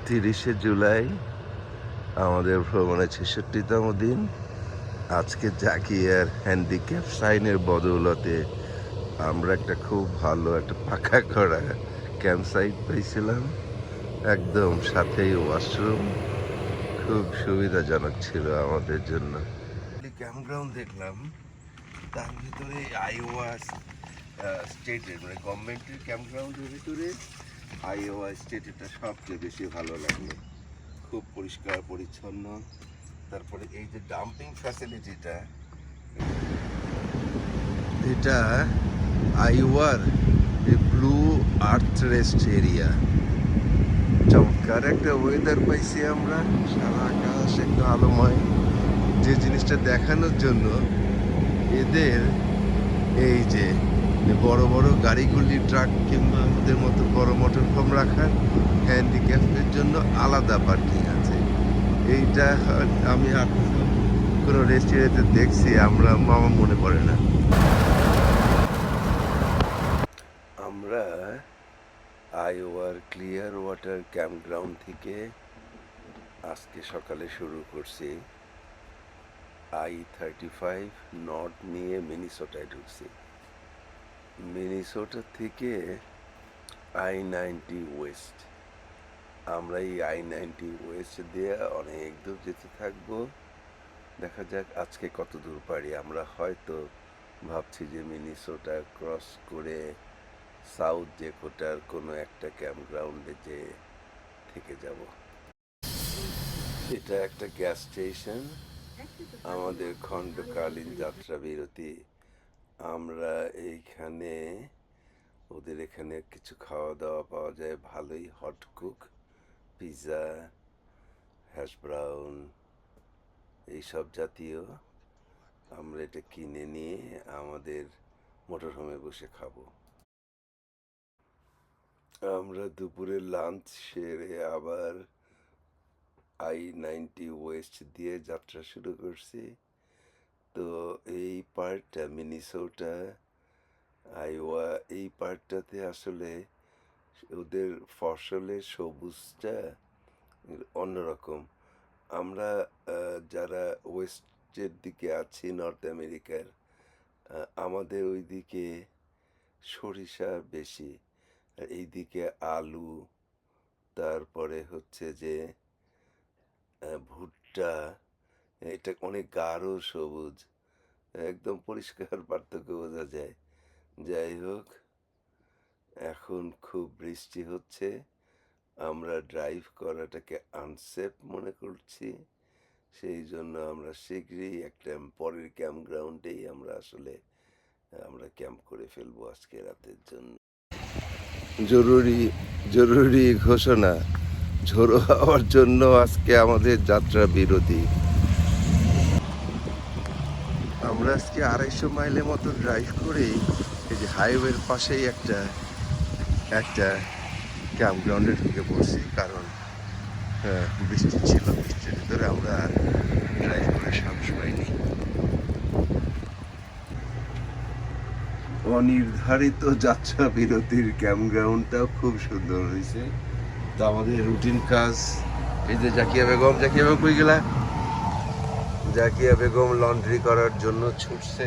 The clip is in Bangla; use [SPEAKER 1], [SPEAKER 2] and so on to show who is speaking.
[SPEAKER 1] 30শে জুলাই আমাদের ভ্রমণের ৬৬তম দিন। আজকে জাকিয়ার হ্যান্ডিক্যাপ সাইনের বদৌলতে আমরা একটা খুব ভালো একটা পাকা করা ক্যাম্প সাইট পেয়েছিলাম, একদম সাথেই ওয়াশরুম, খুব সুবিধাজনক ছিল আমাদের জন্য। ক্যাম্প গ্রাউন্ড দেখলাম, তার ভিতরে আইওয়া স্টেটের মানে গভর্নমেন্টের ক্যাম্প গ্রাউন্ডের ভিতরে আইওয়া স্টেটেরটা সবচেয়ে বেশি ভালো লাগলো, খুব পরিষ্কার পরিচ্ছন্ন। তারপরে এই যে ডাম্পিং ফ্যাসিলিটিটা, এটা আইওয়ার ব্লু আর্থ রেস্ট এরিয়া। চমৎকার একটা ওয়েদার পাইছি আমরা, সারা আকাশ একটা আলোময়। যে জিনিসটা দেখানোর জন্য এদের এই যে বড় বড় গাড়িগুলি, ট্রাক কিংবা আমাদের মতো বড় মোটর হোম রাখার হ্যান্ডিক্যাপের জন্য আলাদা পার্কিং আছে। এইটা আমি আর কোনো রেস্টুরেন্টে দেখছি, আমরা আমার মনে পড়ে না। আমরা আইওয়ার ক্লিয়ার ওয়াটার ক্যাম্প গ্রাউন্ড থেকে আজকে সকালে শুরু করছি। I-35 নর্থ নিয়ে মিনিসোটায় ঢুকছি। মিনিসোটা থেকে I-90 ওয়েস্ট। আমরা এই I-90 ওয়েস্ট দিয়ে অনেক দূর যেতে থাকবো। দেখা যাক আজকে কত দূর পারি। আমরা হয়তো ভাবছি যে মিনিসোটা ক্রস করে সাউথ ডেকোটার কোনো একটা ক্যাম্প গ্রাউন্ডে যে থেকে যাব। এটা একটা গ্যাস স্টেশন, আমাদের খণ্ডকালীন যাত্রা বিরতি। আমরা এইখানে ওদের এখানে কিছু খাওয়া দাওয়া পাওয়া যায় ভালোই, hot cook, pizza, hash brown, এইসব জাতীয়। আমরা এটা কিনে নিয়ে আমাদের মোটরহোমে বসে খাবো। আমরা দুপুরে লাঞ্চ সেরে আবার I-90 ওয়েস্ট দিয়ে যাত্রা শুরু করছি। তো এই পার্টটা মিনিসোটা, আইওয়া, এই পার্টটাতে আসলে ওদের ফসলের সবুজটা অন্যরকম। আমরা যারা ওয়েস্টের দিকে আছি, নর্থ আমেরিকার, আমাদের ওই দিকে সরিষা বেশি, আর এইদিকে আলু, তারপরে হচ্ছে যে ভুট্টা, এটা অনেক গাঢ় সবুজ, একদম পরিষ্কার পার্থক্য বোঝা যায়। যাই হোক, এখন খুব বৃষ্টি হচ্ছে, আমরা ড্রাইভ করাটাকে আনসেফ মনে করছি। সেই জন্য আমরা শীঘ্রই একটা পরের ক্যাম্প গ্রাউন্ডেই আমরা ক্যাম্প করে ফেলবো আজকে রাতের জন্য। জরুরি ঘোষণা, ঝোড়ো হওয়ার জন্য আজকে আমাদের যাত্রা বিরতি। আমরা আজকে 250 মাইলের মতো ড্রাইভ করেই এই যে হাইওয়ের পাশেই একটা ক্যাম্প গ্রাউন্ডে ঢুকে পড়ছি, কারণ বৃষ্টি ছিল, বৃষ্টির ভিতরে আমরা ড্রাইভ করে সাহস পাইনি। অনির্ধারিত যাত্রা বিরতির ক্যাম্প গ্রাউন্ডটাও খুব সুন্দর হয়েছে। তো আমাদের রুটিন কাজ, এই যে জাকিয়া বেগম কই গেলা? জাকিয়া বেগম লন্ড্রি করার জন্য ছুটছে।